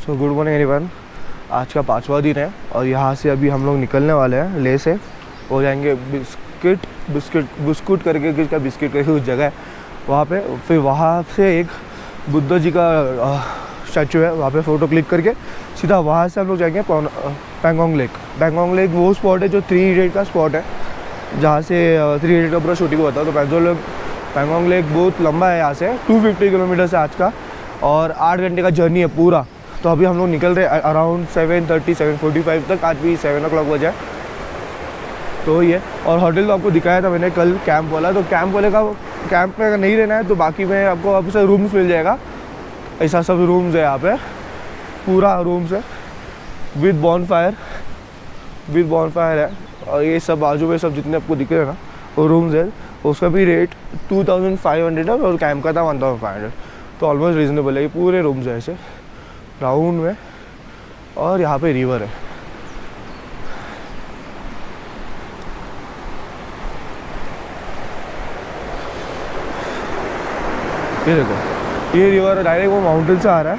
So good morning everyone. आज का 5वां दिन है और यहाँ से अभी हम लोग निकलने वाले हैं ले से और जाएंगे बिस्कुट करके किसका बिस्किट करके उस जगह है वहाँ पे। फिर वहाँ से एक बुद्ध जी का स्टैचू है, वहाँ पे फ़ोटो क्लिक करके सीधा वहाँ से हम लोग जाएंगे पैंगोंग लेक। पैंगोंग लेक वो स्पॉट है जो 3 इडियट का स्पॉट है, जहाँ से 3 इडियट का पूरा शूटिंग हुआ था। तो पैंगोंग लेक बहुत लंबा है, यहाँ से 250 किलोमीटर से आज का और 8 घंटे का जर्नी है पूरा। तो अभी हम लोग निकल रहे अराउंड 7:30 7:45 तक, आज भी 7 o'clock बजा है। तो ये और होटल तो आपको दिखाया था मैंने कल कैंप वाला, तो कैंप वाले का कैंप में अगर नहीं रहना है तो बाकी में आपको अब से रूम्स मिल जाएगा। ऐसा सब रूम्स है यहाँ पे, पूरा रूम्स है विद बॉनफायर है। और ये सब बाजू में सब जितने आपको दिख रहे हैं ना वो रूम्स है, उसका भी रेट 2500 है और कैंप का था 1500। तो ऑलमोस्ट रीजनेबल है। ये पूरे रूम्स है ऐसे राउंड में और यहाँ पे रिवर है। ये देखो ये रिवर डायरेक्ट वो माउंटेन से आ रहा है,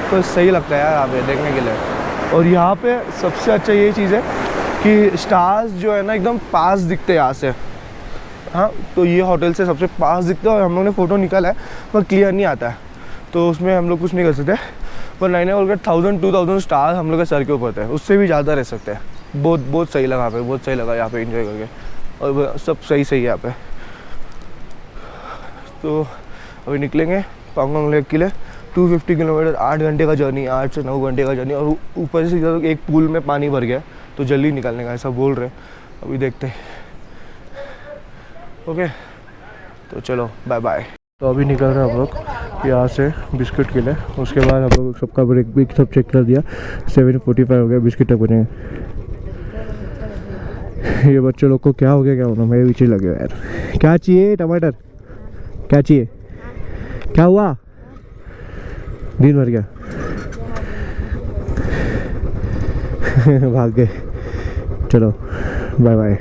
तो सही लगता है यार यहाँ पे देखने के लिए। और यहाँ पे सबसे अच्छा ये चीज़ है कि स्टार्स जो है ना एकदम पास दिखते हैं यहाँ से। हाँ, तो ये होटल से सबसे पास दिखता है और हम लोग ने फ़ोटो निकाला है पर क्लियर नहीं आता है, तो उसमें हम लोग कुछ नहीं कर सकते। पर 9,000-2,000 स्टार हम लोग के सर के ऊपर थे, उससे भी ज़्यादा रह सकते हैं। बहुत सही लगा यहाँ पे, बहुत सही लगा यहाँ पे एंजॉय करके, और सब सही है यहाँ पे। तो अभी निकलेंगे पैंगोंग लेक के लिए। 250 किलोमीटर, 8 घंटे का जर्नी, 8 से 9 घंटे का जर्नी। और ऊपर से एक पूल में पानी भर गया तो जल्दी निकलने का ऐसा बोल रहे। अभी देखते हैं। ओके तो चलो बाय बाय। तो अभी निकल रहे हैं हम लोग यहाँ से बिस्किट के लिए। उसके बाद हम लोग सबका ब्रेक भी सब चेक कर दिया, 7:45 हो गया, बिस्किट तक बने। ये बच्चे लोग को क्या हो गया, क्या होना, मेरे पीछे लगे यार। क्या चाहिए टमाटर, क्या चाहिए, क्या हुआ, दिन भर गया भाग गए। चलो बाय बाय।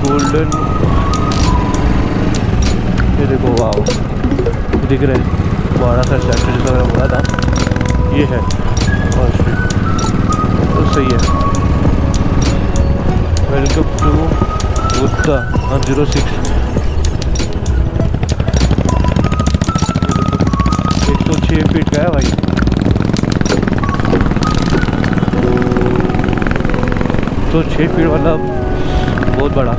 गोल्डन, ये देखो वाव दिख रहा है, बड़ा सा स्टैचू जैसा मैंने बोला था ये है। और तो सही है। Welcome to Buddha 06। 106 फीट का है भाई। तो 6 फीट मतलब बहुत बड़ा।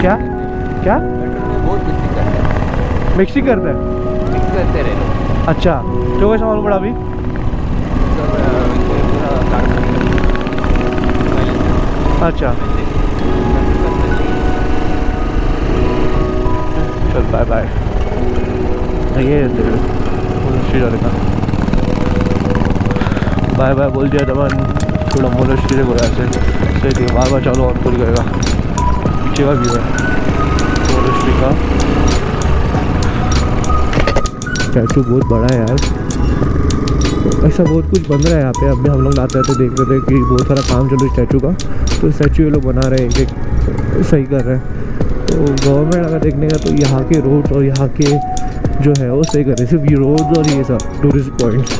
क्या क्या मिक्सिंग करते हैं, मिक्स करते रहे। अच्छा तो कैसा मालूम पड़ा अभी? अच्छा चल बाय बाय। ये बाय बाय बोल दिया दमन, थोड़ा मोनेस्ट्री को ऐसे सही थी। बार चलो और पूरी करेगा। पीछे का व्यू है मोनेस्ट्री का। स्टैचू बहुत बड़ा है यार, तो ऐसा बहुत कुछ बन रहा है यहाँ पे। अभी हम लोग आते आते देख रहे थे कि बहुत सारा काम चल रहा है स्टैचू का, तो स्टैचू ये लोग बना रहे हैं, एक सही कर रहे हैं। तो गवर्नमेंट अगर देखने का तो यहाँ के रोड और यहाँ के जो है वो सही कर रहे हैं, सिर्फ ये रोड और ये सब टूरिस्ट पॉइंट्स।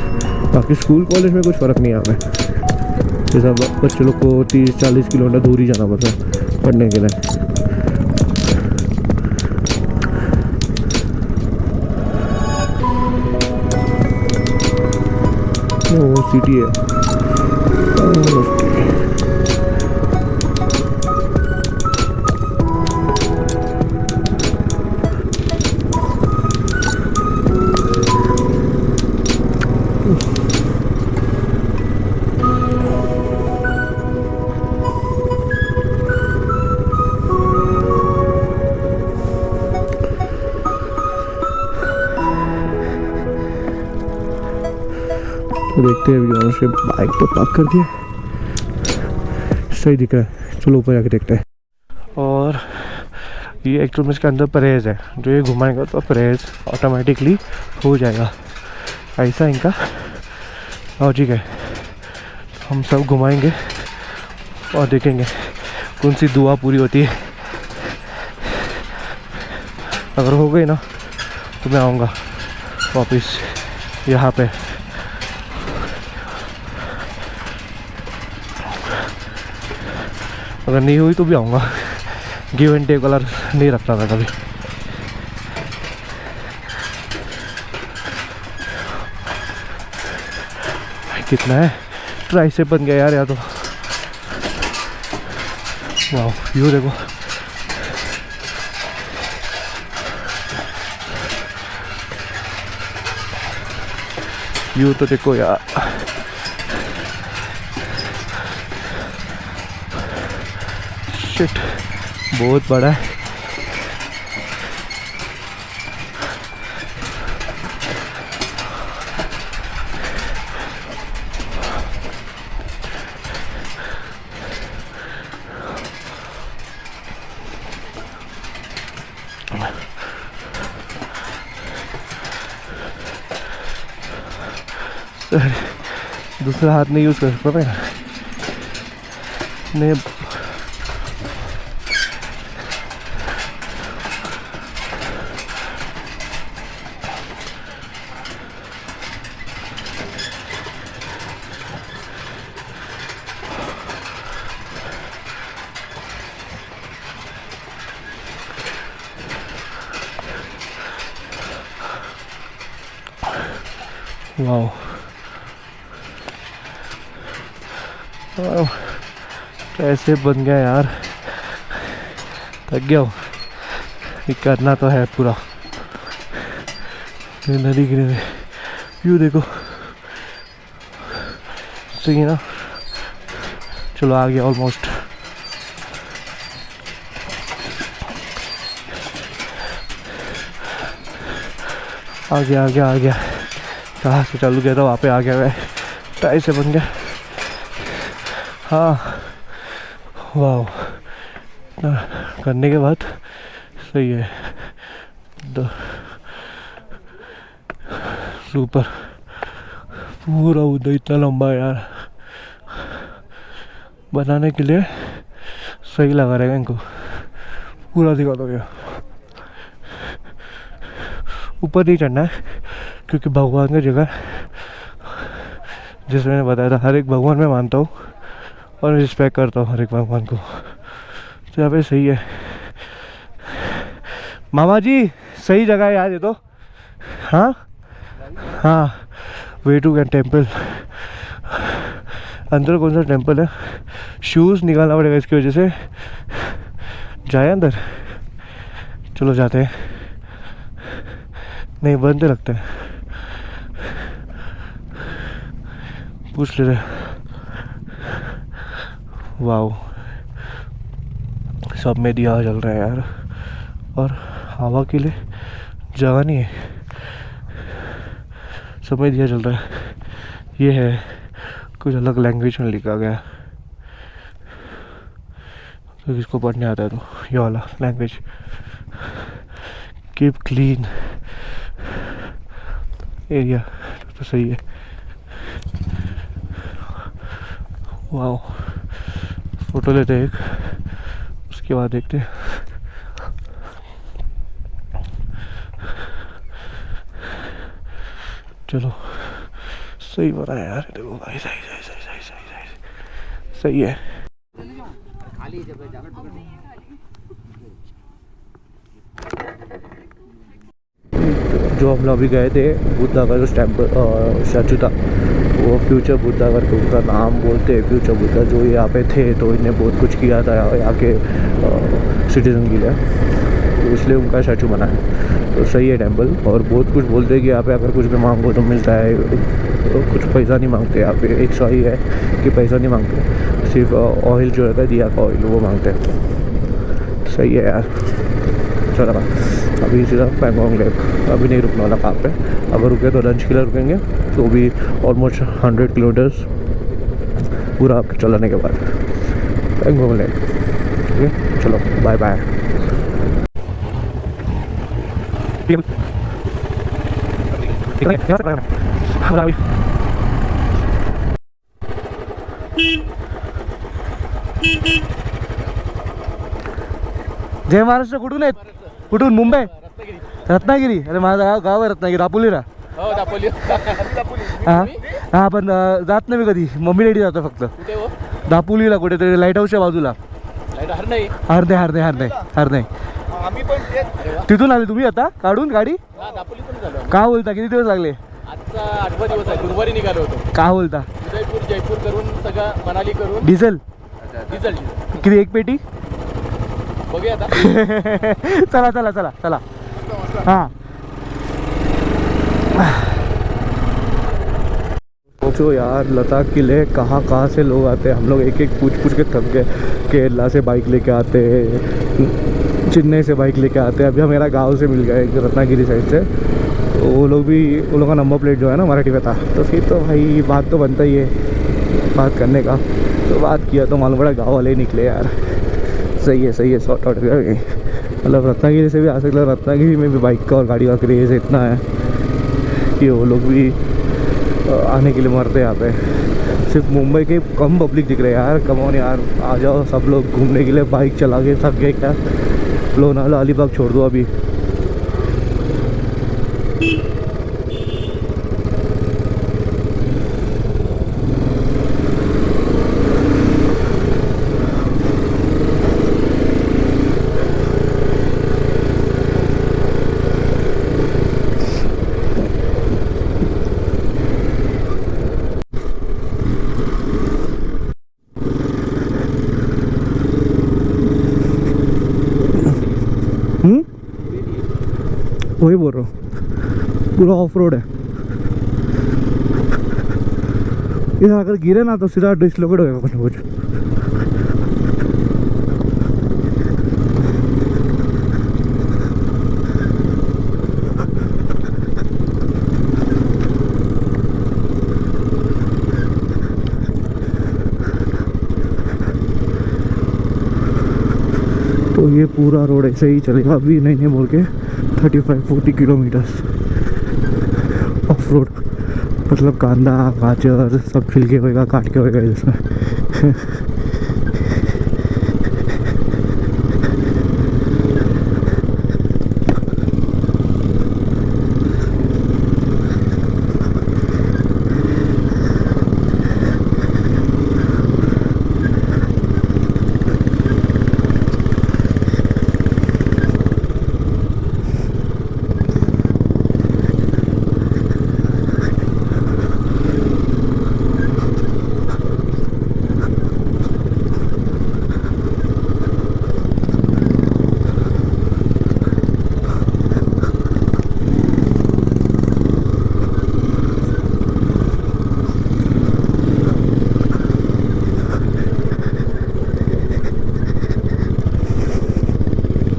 बाकी स्कूल कॉलेज में कुछ फ़र्क नहीं है यहाँ पे। जैसा बच्चे लोग को 30-40 किलोमीटर दूर ही जाना पड़ता है पढ़ने के लिए। वो सिटी है। तो देखते हैं अभी उन्होंने बाइक तो पार्क कर दिया, सही दिख रहा है। चलो ऊपर जाके देखते हैं। और ये एक्चुअल में इसके अंदर परहेज है, जो ये घुमाएगा तो परहेज ऑटोमेटिकली हो जाएगा, ऐसा इनका लॉजिक है। हम सब घुमाएंगे और देखेंगे कौन सी दुआ पूरी होती है। अगर हो गई ना तो मैं आऊँगा वापस यहाँ पे। अगर नहीं हुई तो भी आऊँगा, गिव एंड टेक वाला नहीं रखता था कभी। कितना है, ट्राई से बन गया यार या तो। वाह व्यू देखो, व्यू तो देखो यार। शिट, बहुत बड़ा है। दूसरा हाथ नहीं यूज़ कर सकता मैं नहीं। वाओ, कैसे बन गया यार, थक गया हूँ। ये करना तो है पूरा। नदी गिरे, व्यू देखो, सही है ना। चलो आ गया ऑलमोस्ट। आ गया। कहाँ से चालू किया था वहाँ पे आ गया मैं, टाई से बन गया। हाँ वाह, करने के बाद सही है। ऊपर पूरा उधर इतना लंबा यार, बनाने के लिए सही लगा रहेगा इनको। पूरा दिखा दो गया, ऊपर नहीं चढ़ना है क्योंकि भगवान की जगह, जिसमें मैंने बताया था हर एक भगवान मैं मानता हूँ और रिस्पेक्ट करता हूँ हर एक भगवान को। तो यहाँ पे सही है। मामा जी सही जगह है यार ये तो। हाँ वे टू टेम्पल। अंदर कौन सा टेम्पल है, शूज़ निकालना पड़ेगा इसकी वजह से। जाए अंदर, चलो जाते हैं। नहीं बंद लगता है, पूछ ले रहे। वाओ, सब में दिया जल रहा है यार, और हवा के लिए जगह नहीं है, सब में दिया जल रहा है। ये है कुछ अलग लैंग्वेज में लिखा गया, तो किसको पढ़ने आता है तो ये वाला लैंग्वेज। कीप क्लीन एरिया, तो सही है। वाओ, फोटो लेते हैं एक, उसके बाद देखते हैं। चलो सही बना है यार, देखो भाई, सही है। जो हम लोग अभी गए थे बुद्धा का जो स्टैचू था, वो फ्यूचर बुद्धा करके उनका नाम बोलते हैं। फ्यूचर बुद्धा जो यहाँ पे थे तो इन्हें बहुत कुछ किया था यहाँ के सिटीजन के लिए, तो इसलिए उनका स्टैचू बना है। तो सही है टेम्पल, और बहुत कुछ बोलते हैं कि यहाँ पे अगर कुछ भी मांगो तो मिलता है। तो कुछ पैसा नहीं मांगते यहाँ पे, एक सही है कि पैसा नहीं मांगते, सिर्फ ऑयल जो रहता है दिया का ऑयल वो मांगते हैं। सही है यार, अच्छा लगा। अभी सीधा पैंगोंग लेक, अभी नहीं रुकने वाला कहाँ पे, अगर रुके तो लंच के लिए रुकेंगे, तो भी ऑलमोस्ट 100 किलोमीटर्स पूरा आपके चलाने के बाद पैंगोंग लेक। ठीक है, चलो बाय बाय। जय महाराष्ट्र कुठून आहेत? कुठून? मुंबई? रत्नागिरी? अरे माझं गाव आहे रत्नागिरी, दापोलीला. हां हां, पण जात नाही मी कधी, मम्मी डॅडी जातो फक्त. दापोलीला कुठेतरी लाईट हाऊसच्या बाजूला. हरणे. आम्ही पण तिथून आले तुम्ही आता काढून गाडी? दापोलीतून झालो. का बोलता, किती दिवस लागले? आजचा 8वा दिवस आहे, गुरुवारी निघालो होतो. का बोलता? उदयपूर जयपूर करून सगळं मनाली करून डिझेल डिझेल किती, एक पेटी? बघूया आता. चला चला चला चला. हाँ सोचो यार, लद्दाख के लिए कहाँ कहाँ से लोग आते हैं। हम लोग एक एक पूछ के थक गए। केरला से बाइक लेके आते हैं, चेन्नई से बाइक लेके आते हैं। अभी मेरा गांव से मिल गया एक रत्नागिरी साइड से, तो वो लोग भी, उन लोगों का नंबर प्लेट जो है ना मराठी में था, तो फिर तो भाई बात तो बनता ही है बात करने का। तो बात किया तो मालूम पड़ा गाँव वाले ही निकले यार। सही है सॉर्ट आउट कर गए। मतलब रत्नागिरी से भी आ सकते हैं, रत्नागिरी में भी बाइक का और गाड़ी का क्रेज़ इतना है कि वो लोग भी आने के लिए मरते हैं यहाँ पे। सिर्फ मुंबई के कम पब्लिक दिख रहे हैं यार। कम ऑन यार, आ जाओ सब लोग घूमने के लिए। बाइक चला के थक गए क्या? लोनावला अलीबाग छोड़ दो अभी। वही बोल रहा हूँ, पूरा ऑफ रोड है। ये अगर गिरे ना तो सीधा डिसलोकेट होगा कुछ ना कुछ। तो ये पूरा रोड ऐसे ही चलेगा अभी, नहीं बोल के 35-40 किलोमीटर्स ऑफ रोड। मतलब कांदा गाजर सब छिलके होएगा, काट के होएगा इसमें।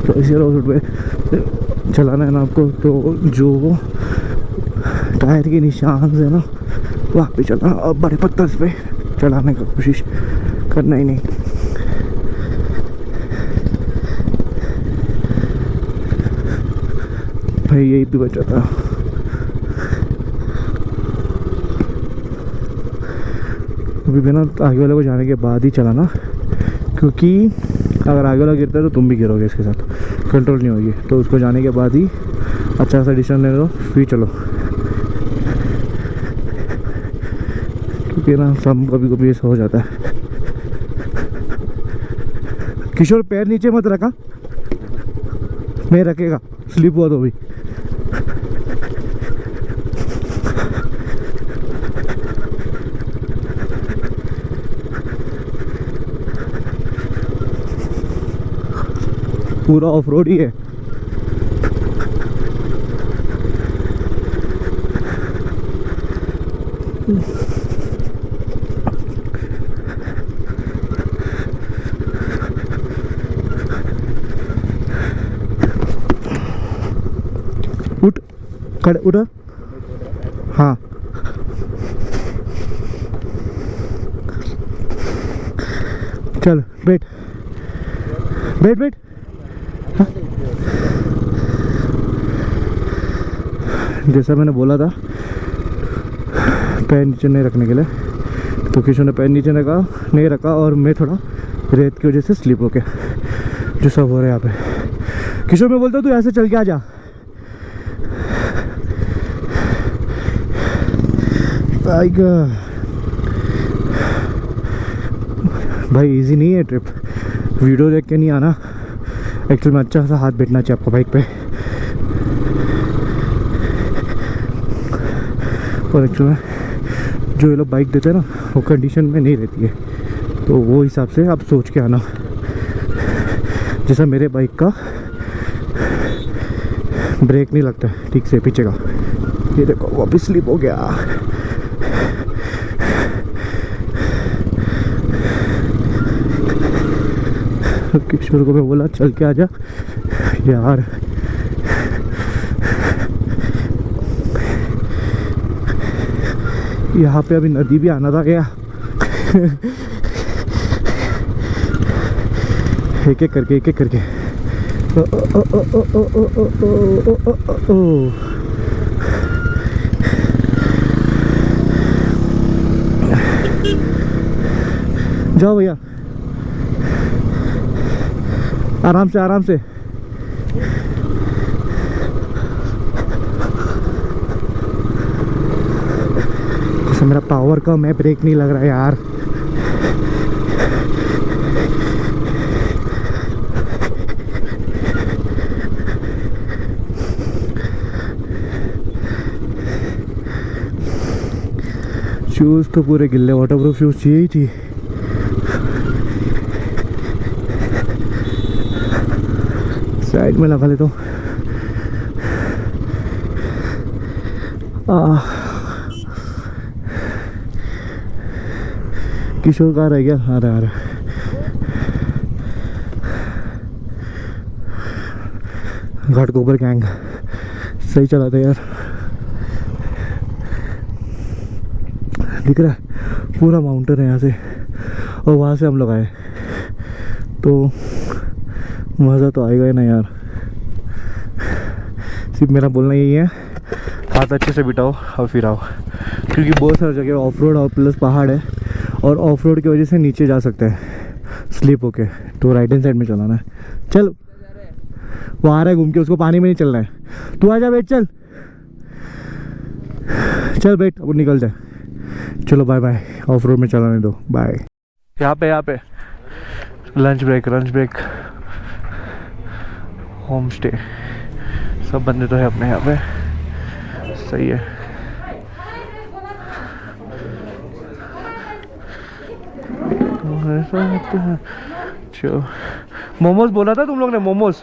तो इसी रोड पे चलाना है ना आपको, तो जो टायर के निशान है ना वहाँ पे चलाना, और बड़े पत्थर पे चलाने का कोशिश करना ही नहीं। भाई यही भी बचा था। अभी बिना आगे वाले को जाने के बाद ही चलाना, क्योंकि अगर आगे वाला गिरता है तो तुम भी गिरोगे, इसके साथ कंट्रोल नहीं होगी। तो उसको जाने के बाद ही अच्छा सा डिसीजन ले लो, फिर चलो। क्योंकि ना सब कभी कभी ऐसा हो जाता है। किशोर पैर नीचे मत रखा, मैं रखेगा, स्लिप हुआ तो भी। पूरा ऑफ रोड ही है। खड़े उधर, हाँ चल बैठ बैठ बैठ। हाँ। जैसा मैंने बोला था पैर नीचे नहीं रखने के लिए, तो किशोर ने पैर नीचे नहीं रखा और मैं थोड़ा रेत की वजह से स्लिप हो गया, जो सब हो रहा है यहाँ पे। किशोर मैं बोलता हूँ तू ऐसे चल के आ जा। भाई इजी नहीं है ट्रिप, वीडियो देख के नहीं आना। एक्चुअल में अच्छा सा हाथ बैठना चाहिए आपका बाइक पे, और एक्चुअल में जो ये लोग बाइक देते हैं ना वो कंडीशन में नहीं रहती है, तो वो हिसाब से आप सोच के आना। जैसा मेरे बाइक का ब्रेक नहीं लगता है ठीक से पीछे का, ये देखो वापस स्लिप हो गया। किशोर को मैं बोला चल के आजा यार, यहाँ पे अभी नदी भी आना था क्या? एक एक करके ओ, ओ, ओ, ओ, ओ, ओ, ओ, ओ, ओ, ओ, ओ। जाओ भैया आराम से आराम से। जैसे मेरा पावर कम है, ब्रेक नहीं लग रहा है यार। शूज़ तो पूरे गिल्ले, वाटरप्रूफ शूज़ चाहिए ही चाहिए। साइड में लगा लेता हूँ। किशोर कहाँ रह गया? आ रहा घाटकोपर गैंग सही चला था यार, दिख रहा है पूरा माउंटेन है यहाँ से, और वहाँ से हम लोग आए, तो मज़ा तो आएगा ही ना यार। सिर्फ मेरा बोलना यही है, हाथ अच्छे से बिठाओ और फिर आओ, क्योंकि बहुत सारी जगह ऑफ रोड और प्लस पहाड़ है, और ऑफ रोड की वजह से नीचे जा सकते हैं स्लिप होके, तो राइट हैंड साइड में चलाना है। चल वो आ रहा है घूम के, उसको पानी में नहीं चलना है। तू आ जा, बैठ, चल बैठ, अब निकल जाए। चलो बाय बाय, ऑफ रोड में चलाने दो, बाय। यहाँ पे लंच ब्रेक होम स्टे, सब बंदे तो है अपने यहाँ पे, सही है। चलो मोमोज बोला था तुम लोग ने, मोमोज,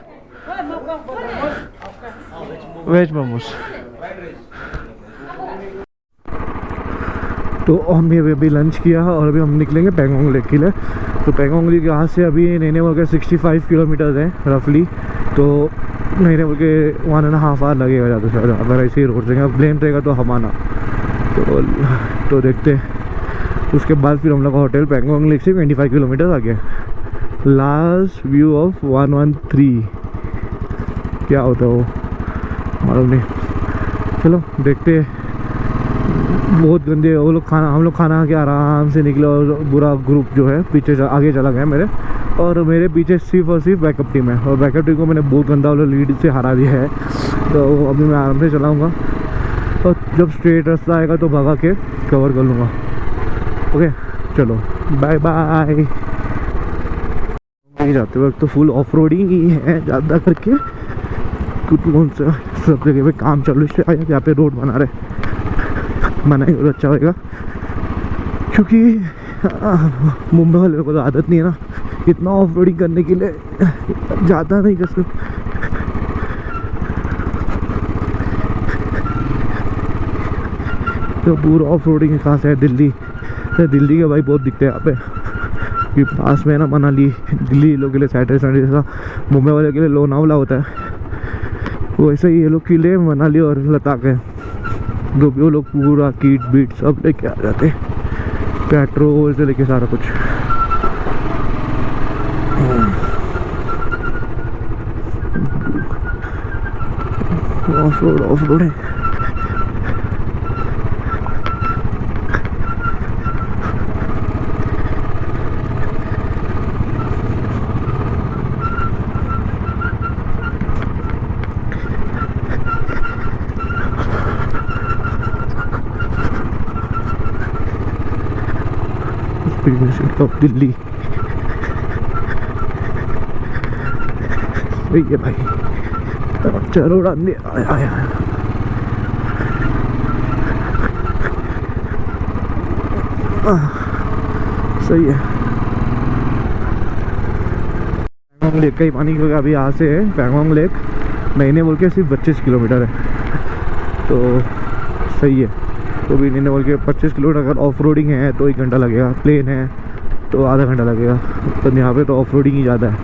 वेज मोमोज। तो हम अभी लंच किया और अभी हम निकलेंगे पैंगोंग लेक के लिए। तो पैंगोंग लेक यहाँ से अभी नैनीताल के 65 किलोमीटर्स हैं रफली, तो नैनीताल के 1.5 आवर लगेगा ज़्यादा से ज़्यादा, अगर ऐसे ही रोड से प्लेन रहेगा तो हमारा। तो देखते हैं, उसके बाद फिर हम लोग का होटल पैंगोंग लेक से 25 किलोमीटर आगे। लास्ट व्यू ऑफ 113 क्या होता है वो मालूम नहीं, चलो देखते हैं। बहुत गंदे वो लोग, हम लोग खाना के आराम से निकले, और पूरा ग्रुप जो है पीछे आगे चला गया मेरे, और मेरे पीछे सिर्फ और सिर्फ बैकअप टीम है, और बैकअप टीम को मैंने बहुत गंदा वाला लीड से हरा दिया है। तो अभी मैं आराम से चलाऊँगा, और जब स्ट्रेट रास्ता आएगा तो भगा के कवर कर लूँगा। ओके चलो बाय बाय। जाते वक्त तो फुल ऑफ रोडिंग ही है ज़्यादा करके, क्योंकि कौन सा सब जगह पे काम चालू है, यहाँ पे रोड बना रहे, बनाए और अच्छा होएगा, क्योंकि मुंबई वाले को तो आदत नहीं है ना इतना ऑफ रोडिंग करने के लिए, ज़्यादा नहीं कर सकते। तो पूरा ऑफ रोडिंग कहाँ से है? दिल्ली के भाई बहुत दिखते हैं यहाँ पे, कि पास में है ना मनाली। दिल्ली लोगों के लिए सैटरडे संडे जैसा मुंबई वाले के लिए लोनावला होता है, वैसे ही ये लोग किले मनाली और लद्दाख है, जो भी वो लोग पूरा किट बीट सब लेके आ जाते, पेट्रोल से लेके सारा कुछ। ऑफ रोड है। ऑफ दिल्ली सही है भाई, चलो उड़ाने आया। सही है। पैंगोंग लेक का ही पानी, क्योंकि अभी यहाँ से पैंगोंग लेक नैनी बोल के सिर्फ 25 किलोमीटर है, तो सही है। तो भी नैनी बोल के 25 किलोमीटर अगर ऑफ रोडिंग है तो 1 घंटा लगेगा, प्लेन है तो आधा घंटा लगेगा, तो यहाँ पे तो ऑफ रोडिंग ही ज़्यादा है।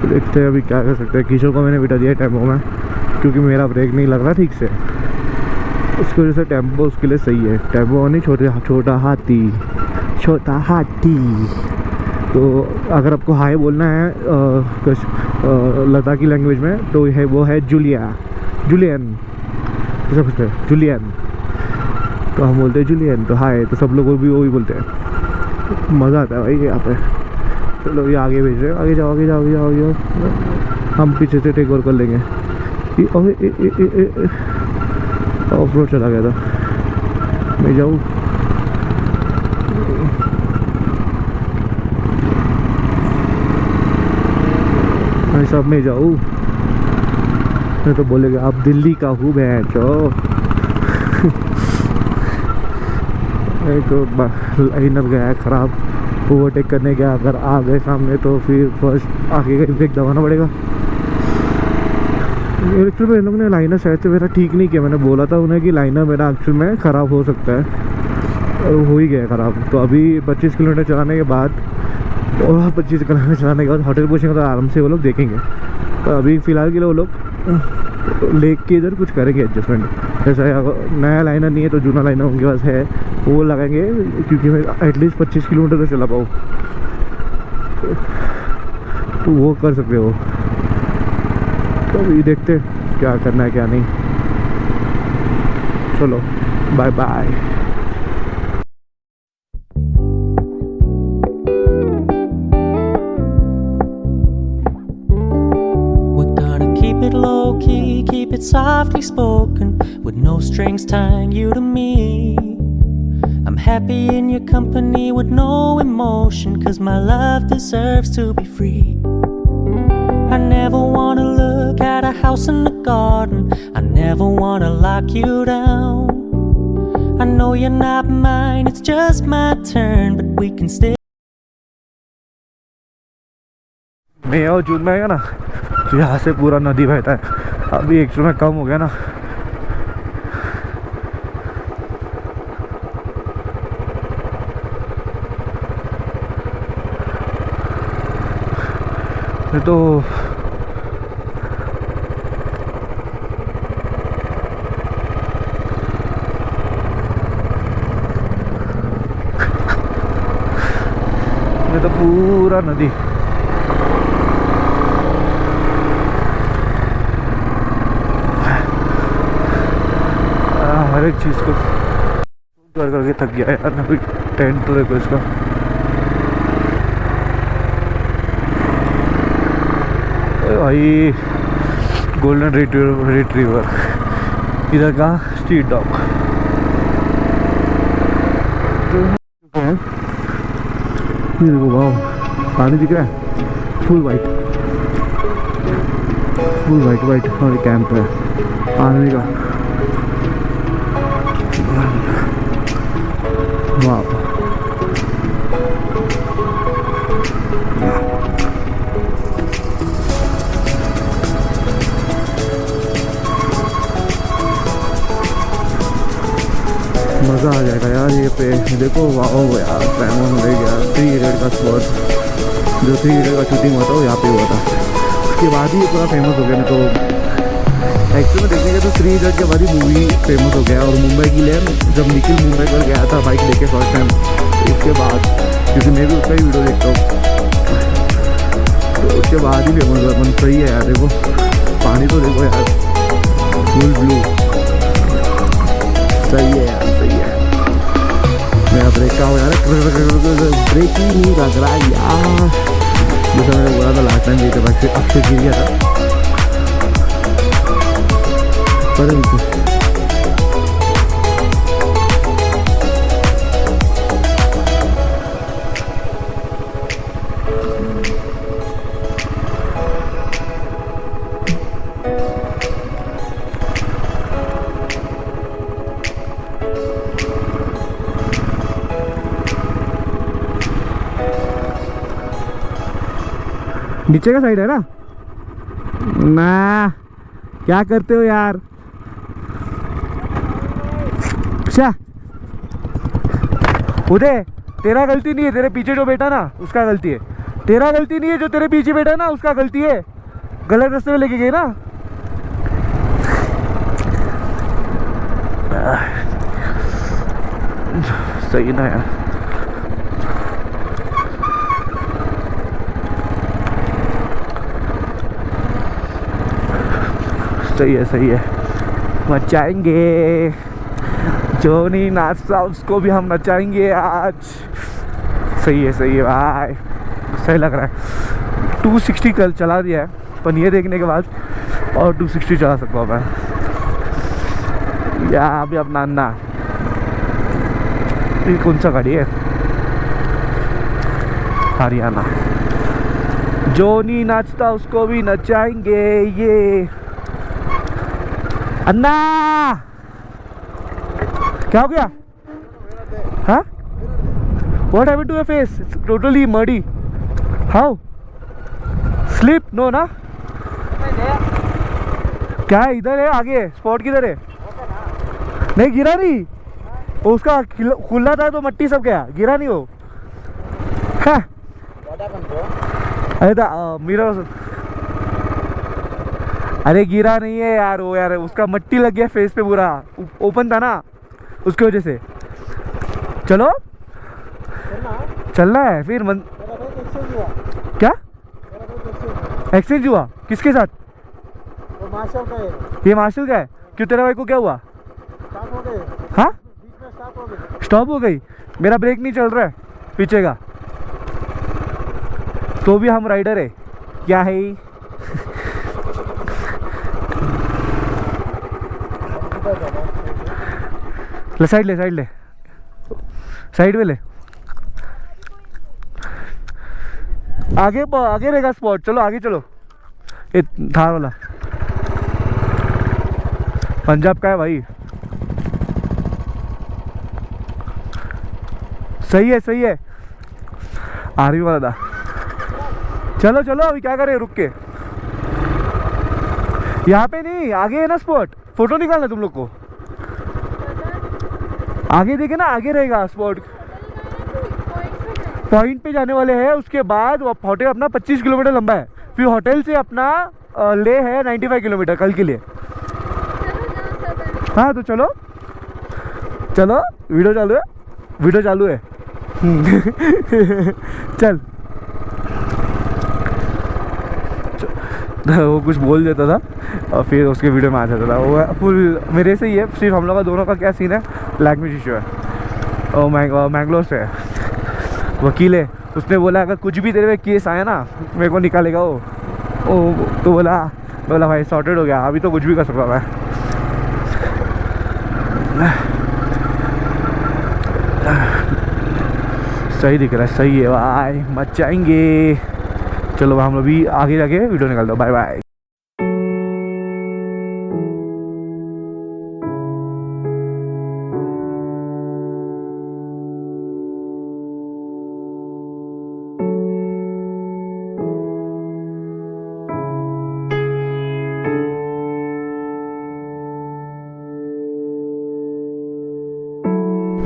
तो देखते हैं अभी क्या कर सकते हैं। किशोर को मैंने बिठा दिया टेम्पो में, क्योंकि मेरा ब्रेक नहीं लग रहा ठीक से, उसकी वजह से टेम्पो उसके लिए सही है। टेम्पो नहीं, छोटा हाथी। तो अगर आपको हाय बोलना है कुछ लद्दाखी लैंग्वेज में, तो वो है जुलियन, ऐसा कुछ है जुलियन, तो हम बोलते हैं जुलियन, तो हाय, तो सब लोग भी वही बोलते हैं। मज़ा आता है भाई यहाँ पे। चलो ये आगे भेज रहे हैं, आगे जाओ। हम पीछे से टेक ओवर कर लेंगे। ऑफ रोड चला गया था, मैं जाऊँ। भाई साहब मैं जाऊँ, मैं तो बोलेगा आप दिल्ली का हूँ बैठो। एक लाइनर गया है ख़राब, ओवरटेक करने गया, अगर आ गए सामने तो फिर फर्स्ट आगे का ब्रेक दबाना पड़ेगा। एक्चुअल में इन लोगों ने लाइनर शायद से मेरा ठीक नहीं किया। मैंने बोला था उन्हें कि लाइनर मेरा एक्चुअल में ख़राब हो सकता है, और हो ही गया ख़राब। तो अभी 25 किलोमीटर चलाने के बाद और 25 किलोमीटर चलाने के बाद होटल पहुँचेंगे तो आराम से वो लोग देखेंगे। तो अभी फ़िलहाल के लिए वो लोग लेक के इधर कुछ करेंगे एडजस्टमेंट। जैसा नया लाइनर नहीं है तो जूना लाइनर उनके पास है, वो लगाएंगे, क्योंकि मैं एटलीस्ट 25 किलोमीटर तो चला पाऊँ, तो वो कर सकते हो। तो अभी देखते क्या करना है क्या नहीं। चलो bye bye. Keep it softly spoken, with no strings tying you to me. I'm happy in your company with no emotion, 'cause my love deserves to be free. I never wanna look at a house in the garden, I never wanna lock you down. I know you're not mine, it's just my turn, but we can still. मई और जून में आएगा ना तो यहाँ से पूरा नदी बहता है। अभी एक्चुअल में कम हो गया ना, ये तो पूरा नदी। हर एक चीज़ को कर करके थक गया यार। अभी टेंट तो देखो इसका, भाई गोल्डन रिट्रीवर, इधर का स्ट्रीट डॉग। ये देखो वाह, पानी दिख रहा है, फुल वाइट और कैंप है आने का। वाह मज़ा आ जाएगा यार ये पे। देखो वाह यार, पैंगोंग ले गया 3 इडियट का स्पॉट, जो 3 इडियट का शूटिंग हुआ था वो यहाँ पे हुआ था। उसके बाद ही ये पूरा फेमस हो गया। नहीं तो एक्चुअली में देखने गया तो 3 इडियट के बाद ही मूवी फेमस हो गया। और मुंबई के लिए जब निखिल मुंबई कर गया था बाइक लेके फर्स्ट टाइम, उसके बाद क्योंकि मैं भी उसका ही वीडियो देखता हूँ तो उसके बाद ही फेमस हुआ। मन सही है यार, देखो पानी तो देखो यार, फुल ब्लू, सही है यार, सही है। मेरा ब्रेक का हो यार, ब्रेक ही नहीं लग रहा यार। जैसा मैंने बोला था लास्ट टाइम देखा बाइक से अक्षय गिर गया था परंतु नीचे का साइड है ना। क्या करते हो यार, अच्छा उदय तेरा गलती नहीं है, तेरे पीछे जो बैठा ना उसका गलती है। तेरा गलती नहीं है, जो तेरे पीछे बैठा ना उसका गलती है। गलत रास्ते में लेके गए ना। सही ना यार, सही है, सही है। मचाएंगे जो नहीं नाचता उसको भी हम नचाएंगे आज। सही है, सही है भाई, सही लग रहा है। 260 कल चला दिया है, पर ये देखने के बाद और 260 चला सकता हूँ मैं। या अभी अपना अन्ना, ये कौन सा गाड़ी है? हरियाणा। जो नहीं नाचता उसको भी नचाएंगे ये। अन्ना क्या हो गया? हाँ, what happened to your face? It's totally muddy. How? Slip? No ना? क्या है? इधर है आगे, स्पॉट किधर है? नहीं गिरा नहीं, उसका खुला था तो मट्टी सब गया, गिरा नहीं वो। हाँ अरे मेरा, अरे गिरा नहीं है यार वो, यार उसका मट्टी लग गया फेस पे पूरा, ओपन था ना उसकी वजह से। चलो चलना है फिर क्या एक्सचेंज हुआ? किसके साथ? मार्शल का है। ये मार्शल का है। क्यों, तेरा भाई को क्या हुआ? स्टार्ट हो गए, हाँ बीच में स्टार्ट हो गए। स्टॉप हो गई। मेरा ब्रेक नहीं चल रहा है पीछे का, तो भी हम राइडर है क्या है। ले साइड ले, साइड ले, साइड में ले। आगे आगे रहेगा स्पॉट, चलो आगे चलो। ये थार वाला पंजाब का है भाई। सही है, सही है। आर्मी वाला था। चलो चलो, अभी क्या करें, रुक के। यहाँ पे नहीं, आगे है ना स्पॉट, फोटो निकालना तुम लोग को। आगे देखे ना, आगे रहेगा स्पॉट, पॉइंट पे जाने वाले हैं। उसके बाद होटल अपना 25 किलोमीटर लंबा है, फिर होटल से अपना ले है 95 किलोमीटर कल के लिए। हाँ तो चलो चलो, वीडियो चालू है, वीडियो चालू है। चल वो कुछ बोल देता था और फिर उसके वीडियो में आ जाता था। वो फुल मेरे से ही है, सिर्फ हम लोग का दोनों का क्या सीन है, लैंग्वेज इशू है। और मैंगलोर से है, वकील है। उसने बोला अगर कुछ भी तेरे में केस आया ना मेरे को निकालेगा वो। तो बोला भाई सॉर्टेड हो गया, अभी तो कुछ भी कर सकता मैं। सही दिख रहा है, सही है भाई, मचाएंगे। चलो हम लोग भी आगे जाके वीडियो निकाल दो। Bye bye.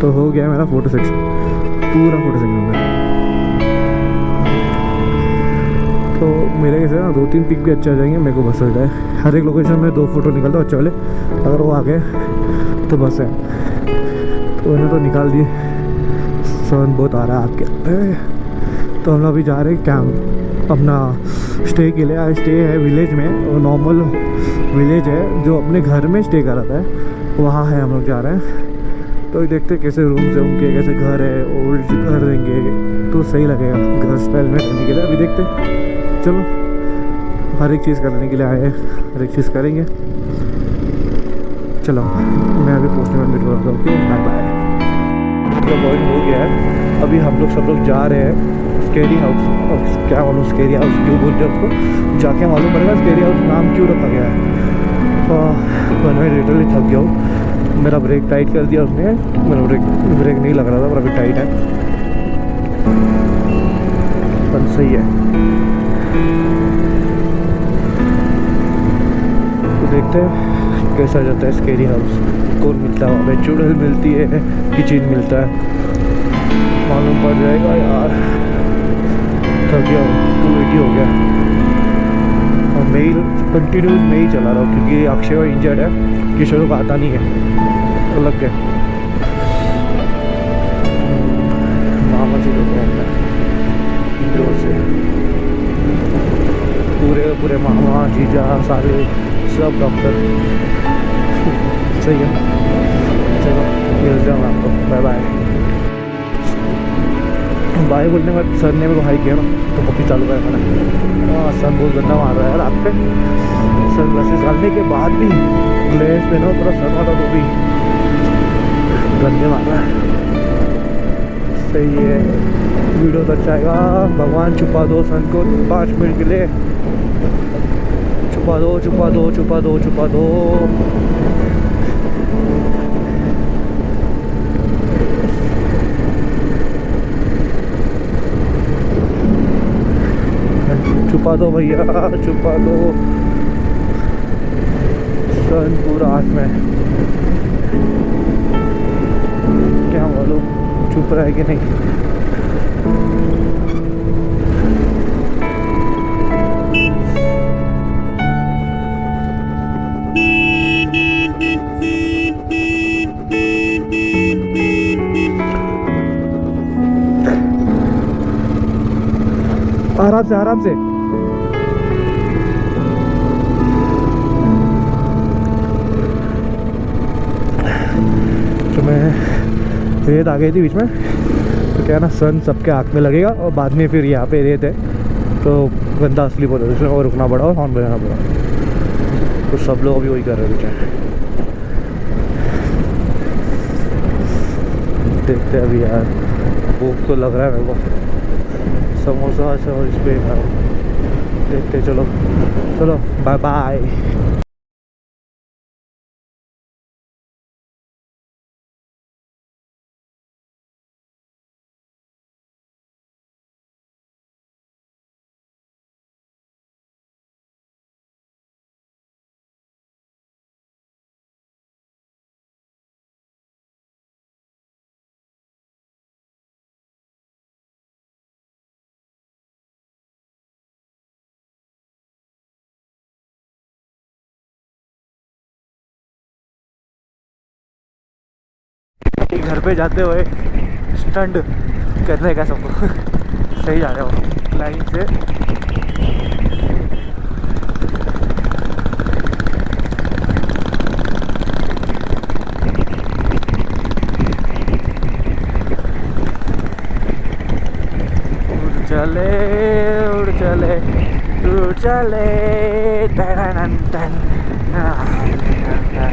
तो हो गया मेरा फोटो सेक्शन, पूरा फोटो सेक्शन हो गया। तो मेरे कैसे ना 2-3 पिक भी अच्छे आ जाएंगे, मेरे को बस हो जाए। हर एक लोकेशन में 2 फोटो निकलता हूँ अच्छे वाले, अगर वो आ गए तो बस है। तो उन्हें तो निकाल दिए। सन बहुत आ रहा है आपके। तो हम लोग अभी जा रहे हैं कैंप अपना स्टे के लिए। आज स्टे है विलेज में, वो नॉर्मल विलेज है जो अपने घर में स्टे कराता है, वहाँ है हम लोग जा रहे हैं। तो देखते हैं कैसे रूम्स है उनके, कैसे घर है, ओल्ड घर रहेंगे तो सही लगेगा घर स्टाइल में रहने के लिए। अभी देखते हैं, चलो हर एक चीज़ करने के लिए आए हैं, हर एक चीज़ करेंगे। चलो मैं अभी पहुँचने में मिल रहा हूँ। Okay bye bye. तो पॉइंट हो गया है, अभी हम लोग सब लोग जा रहे हैं स्केरी हाउस। क्या मालूम स्केरी हाउस क्यों बोलते हैं उसको, जाके मालूम पड़ेगा स्केरी हाउस नाम क्यों रखा गया है। मैं लिटरली थक गया हूँ, मेरा ब्रेक टाइट कर दिया उसने, मेरा ब्रेक नहीं लग रहा था, पर अभी टाइट है, पर सही है। तो देखते हैं कैसा जाता है स्केरी हाउस। कौन मिलता है वहाँ पे, चुड़ैल मिलती है कि चीन मिलता है, मालूम पड़ जाएगा यार। थक गया, 280 हो गया और मेल कंटिन्यूस में ही चला रहा हूँ क्योंकि अक्षय इंजर्ड है, किशोर को आता नहीं है, तो लग गए। मामा जी को इंडोर से पूरे मामा जीजा सारे सब डॉक्टर। सही है, चलो मिलते हैं आपको, बाय बाय। बाय बोलने के बाद सर ने मेरे को हाई किया ना, तो कॉपी चालू करा मैंने। सन बहुत गंदा मार रहा है यार आप पे, सन ग्लासेस डालने के बाद भी ग्लेस पहनो पूरा सन वाला तो भी गंदे मार रहा है। सही है, वीडियो तो अच्छा आएगा। भगवान छुपा दो सन को 5 मिनट के लिए, छुपा दो छुपा दो छुपा दो छुपा दो। छुपा दो भैया, छुपा दो। सन पूरा हाथ में, क्या मालूम छुप रहा है कि नहीं। आराम से आराम से। तो मैं रेत आ गई थी बीच में, तो क्या ना सन सबके आँख में लगेगा और बाद में फिर यहाँ पे रेत है तो गंदा असली बोल रहे, इसमें और रुकना पड़ा और हॉर्न बजाना पड़ा। तो सब लोग अभी वही कर रहे हैं बेचारे। देखते हैं अभी यार, भूख तो लग रहा है मेरे को, समोसा इस पे खा रहा हूँ। देखते चलो चलो बाय बाय। घर पे जाते हुए स्टंट करने का सबको सही जा रहे हो लाइन से। उड़ चले उड़ चले टन टन टन।